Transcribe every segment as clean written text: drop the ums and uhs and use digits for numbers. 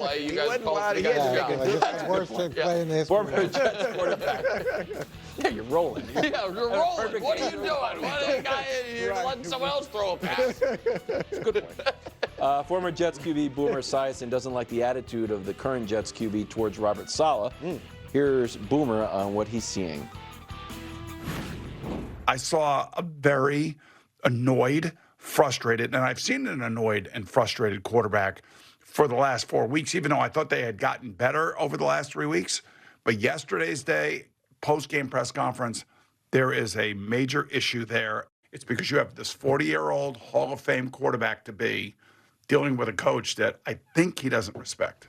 play. You guys called the guy's job. It's worse to play in this. Former Jets quarterback. Yeah, you're rolling. Yeah, you're rolling. What are you doing? You're letting someone else throw a pass. That's a good point. Former Jets QB Boomer Esiason doesn't like the attitude of the current Jets QB towards Robert Saleh. Here's Boomer on what he's seeing. I saw a very annoyed, frustrated, and I've seen an annoyed and frustrated quarterback for the last 4 weeks, even though I thought they had gotten better over the last 3 weeks. But yesterday's post-game press conference, there is a major issue there. It's because you have this 40-year-old Hall of Fame quarterback to be dealing with a coach that I think he doesn't respect.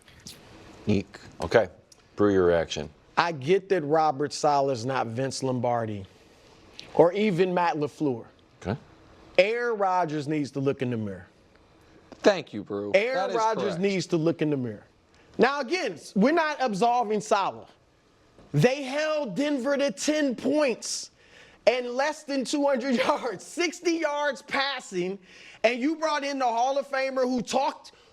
Eek. Okay. Brew your reaction. I get that Robert Saleh's not Vince Lombardi or even Matt LaFleur. Okay. Aaron Rodgers needs to look in the mirror. Thank you, Brew. Aaron Rodgers needs to look in the mirror. Now, again, we're not absolving Saleh. They held Denver to 10 points and less than 200 yards, 60 yards passing, and you brought in the Hall of Famer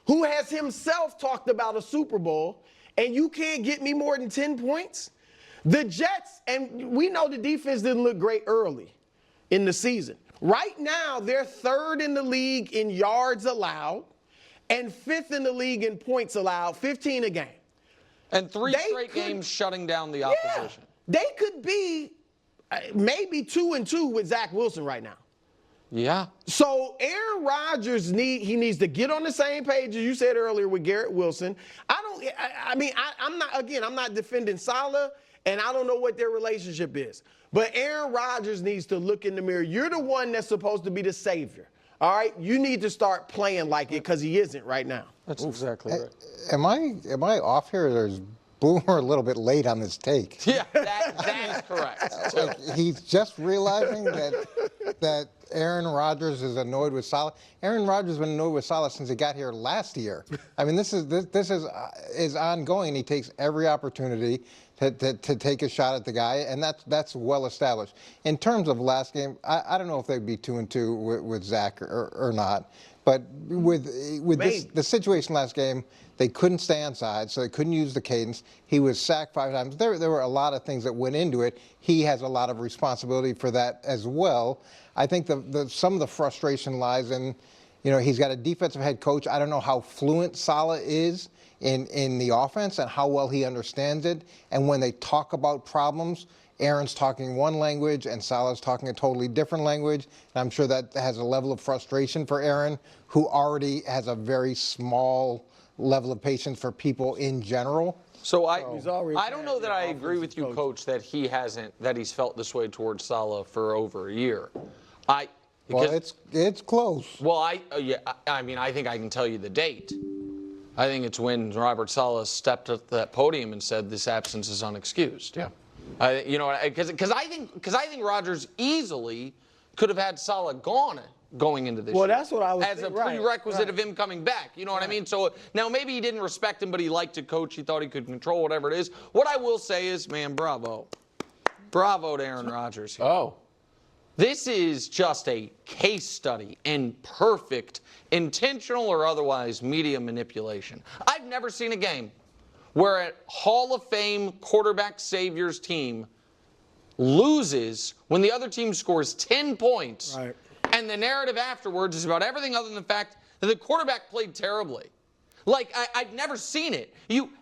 who has himself talked about a Super Bowl, and you can't get me more than 10 points? The Jets, and we know the defense didn't look great early in the season. Right now, they're third in the league in yards allowed and fifth in the league in points allowed, 15 a game. And three straight games shutting down the opposition. Yeah, they could be maybe 2-2 with Zach Wilson right now. Yeah. So Aaron Rodgers needs to get on the same page as you said earlier with Garrett Wilson. I'm not defending Saleh, and I don't know what their relationship is. But Aaron Rodgers needs to look in the mirror. You're the one that's supposed to be the savior. All right? You need to start playing like it because he isn't right now. That's exactly right. Am I off here, or is Boomer a little bit late on this take? Yeah, that is correct. Like, he's just realizing that Aaron Rodgers is annoyed with Saleh. Aaron Rodgers has been annoyed with Saleh since he got here last year. I mean, this is ongoing, and he takes every opportunity to take a shot at the guy, and that's well established. In terms of last game, I don't know if they'd be 2-2 with Zach or not, but with the situation last game, they couldn't stay on side, so they couldn't use the cadence. He was sacked 5 times. There were a lot of things that went into it. He has a lot of responsibility for that as well. I think some of the frustration lies in, he's got a defensive head coach. I don't know how fluent Saleh is in the offense and how well he understands it. And when they talk about problems, Aaron's talking one language and Saleh's talking a totally different language. And I'm sure that has a level of frustration for Aaron, who already has a very small level of patience for people in general. So I don't know that I agree with you, Coach, that he's felt this way towards Saleh for over a year. Well, it's close. Well, I think I can tell you the date. I think it's when Robert Saleh stepped at that podium and said this absence is unexcused. Yeah. Because I think Rodgers easily could have had Saleh gone going into this year. Well, that's what I was as a prerequisite of him coming back. You know what I mean? So now maybe he didn't respect him, but he liked to coach. He thought he could control whatever it is. What I will say is, man, bravo. Bravo to Aaron Rodgers here. Oh. This is just a case study in perfect, intentional or otherwise, media manipulation. I've never seen a game where a Hall of Fame quarterback saviors team loses when the other team scores 10 points. Right. And the narrative afterwards is about everything other than the fact that the quarterback played terribly. Like, I've never seen it.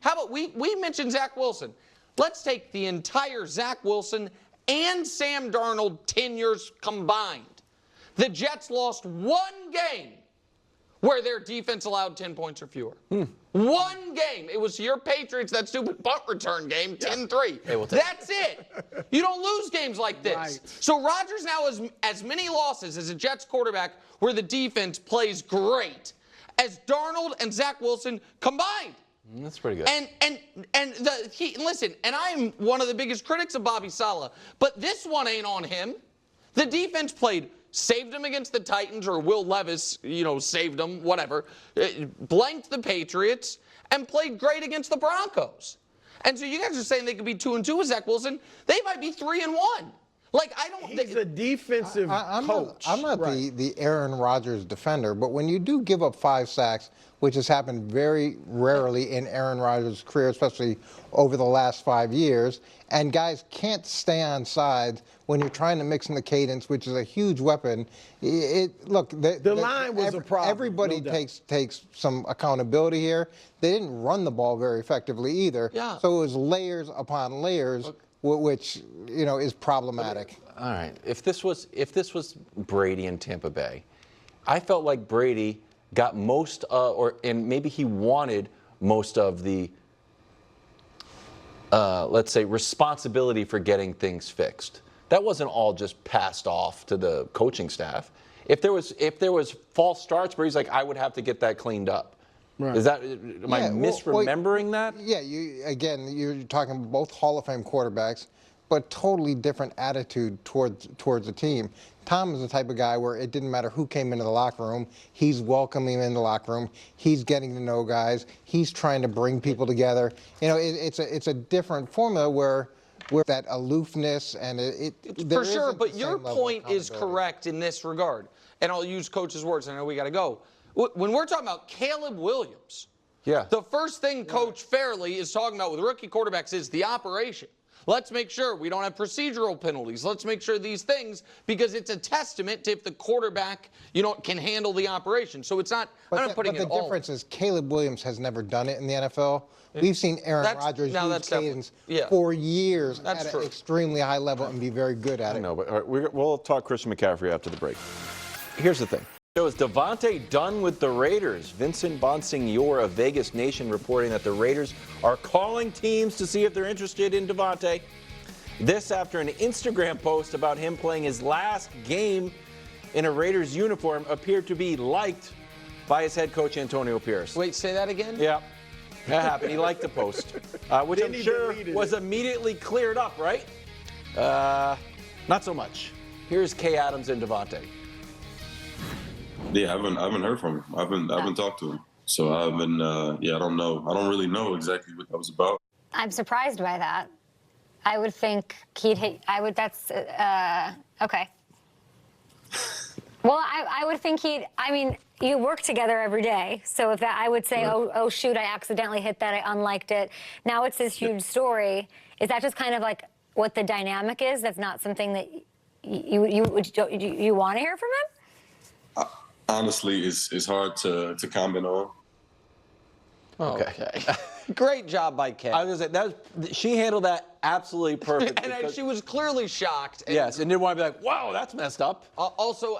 How about we mentioned Zach Wilson. Let's take the entire Zach Wilson and Sam Darnold tenures combined. The Jets lost one game where their defense allowed 10 points or fewer. One game. It was your Patriots, that stupid punt return game, 10-3. Hey, that's it. You don't lose games like this. Right. So Rodgers now has as many losses as a Jets quarterback where the defense plays great as Darnold and Zach Wilson combined. That's pretty good. Listen, and I'm one of the biggest critics of Bobby Saleh, but this one ain't on him. The defense saved him against the Titans, or Will Levis, saved him, whatever. Blanked the Patriots and played great against the Broncos. And so you guys are saying they could be 2-2 with Zach Wilson. They might be 3-1. Like, I don't He's a defensive I'm coach. I'm not Right. the Aaron Rodgers defender, but when you do give up 5 sacks, which has happened very rarely in Aaron Rodgers' career, especially over the last 5 years, and guys can't stay on sides when you're trying to mix in the cadence, which is a huge weapon. Look, The line was a problem, Everybody no doubt. takes some accountability here. They didn't run the ball very effectively either. Yeah. So it was layers upon layers, which is problematic. All right. If this was Brady in Tampa Bay, I felt like Brady got most, and maybe he wanted most of the, let's say, responsibility for getting things fixed. That wasn't all just passed off to the coaching staff. If there was false starts, Brady's like, I would have to get that cleaned up. Right. Is that? Am I misremembering that? Yeah, you're talking both Hall of Fame quarterbacks, but totally different attitude towards the team. Tom is the type of guy where it didn't matter who came into the locker room. He's welcoming in the locker room. He's getting to know guys. He's trying to bring people together. It's a different formula where that aloofness and For sure, but your point is correct in this regard. And I'll use Coach's words. I know we got to go. When we're talking about Caleb Williams, the first thing Coach Fairley is talking about with rookie quarterbacks is the operation. Let's make sure we don't have procedural penalties. Let's make sure these things, because it's a testament to if the quarterback, can handle the operation. So it's not, I'm not putting it all. But the difference is Caleb Williams has never done it in the NFL. We've seen Aaron Rodgers use cadence for years at an extremely high level and be very good at it. I know, but all right, we'll talk Christian McCaffrey after the break. Here's the thing. So is Devontae done with the Raiders? Vincent Bonsignor of Vegas Nation reporting that the Raiders are calling teams to see if they're interested in Devontae. This after an Instagram post about him playing his last game in a Raiders uniform appeared to be liked by his head coach Antonio Pierce. Wait, say that again? Yeah, that happened. He liked the post, which I'm sure was immediately cleared up, right? Not so much. Here's Kay Adams and Devontae. Yeah, I haven't heard from him. I haven't talked to him. So I haven't. I don't know. I don't really know exactly what that was about. I'm surprised by that. I would think he'd hit. That's okay. Well, I would think he'd. I mean, you work together every day, so if that, I would say, oh shoot, I accidentally hit that. I unliked it. Now it's this huge story. Is that just kind of like what the dynamic is? That's not something that you want to hear from him? Honestly, it's hard to comment on. Okay. Great job by Kay. I was gonna say she handled that absolutely perfectly. And she was clearly shocked. Yes, and didn't want to be like, wow, that's messed up. Also,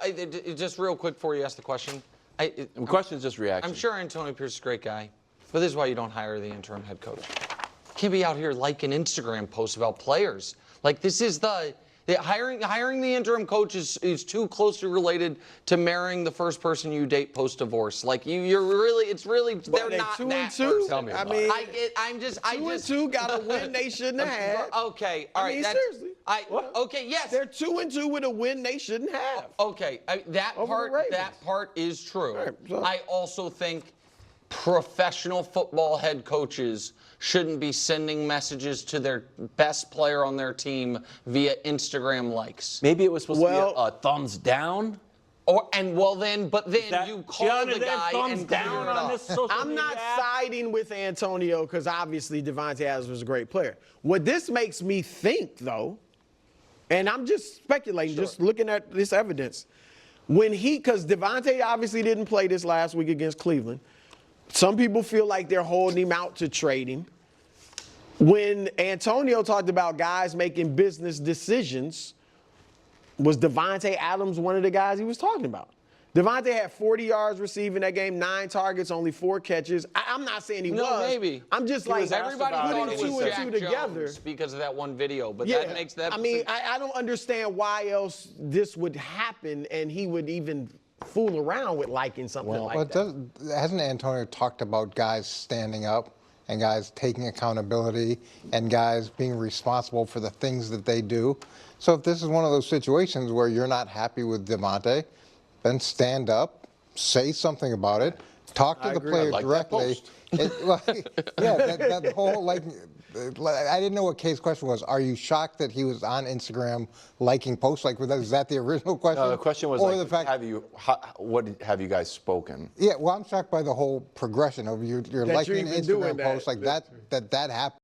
just real quick before you ask the question. The question is just reaction. I'm sure Antonio Pierce is a great guy, but this is why you don't hire the interim head coach. Can't be out here liking Instagram posts about players. Like, this is hiring the interim coach is too closely related to marrying the first person you date post-divorce. Like, they're not 2 that and 2. person. Tell me about mean, it. 2 and 2 got a win they shouldn't have had. Okay, all right. I mean, that's, seriously. Okay, yes. They're 2 and 2 with a win they shouldn't have. Okay, that part is true. Right, so. I also think professional football head coaches shouldn't be sending messages to their best player on their team via Instagram likes. Maybe it was supposed to be a thumbs down. But then you call the guy thumbs and down clear it on up. this social I'm media not app? siding with Antonio because obviously Devontae Adams was a great player. What this makes me think, though, and I'm just speculating, just looking at this evidence, because Devontae obviously didn't play this last week against Cleveland. Some people feel like they're holding him out to trade him. When Antonio talked about guys making business decisions, was Devontae Adams one of the guys he was talking about? Devontae had 40 yards receiving that game, 9 targets, only 4 catches. I'm not saying he was. Maybe. I'm just like Everybody thought putting it was 2 Jack and 2 together. Jones because of that one video, but Yeah. that makes that. I mean, I don't understand why else this would happen and he would even fool around with liking something like that. Hasn't Antonio talked about guys standing up and guys taking accountability and guys being responsible for the things that they do? So if this is one of those situations where you're not happy with Devontae, then stand up, say something about it, talk to the player I like that directly. post. That whole I didn't know what Kay's question was. Are you shocked that he was on Instagram liking posts? Like, is that the original question? No, the question was or like, the fact, have you guys spoken? Yeah, well, I'm shocked by the whole progression of you're That liking you're even doing Instagram posts like that happened.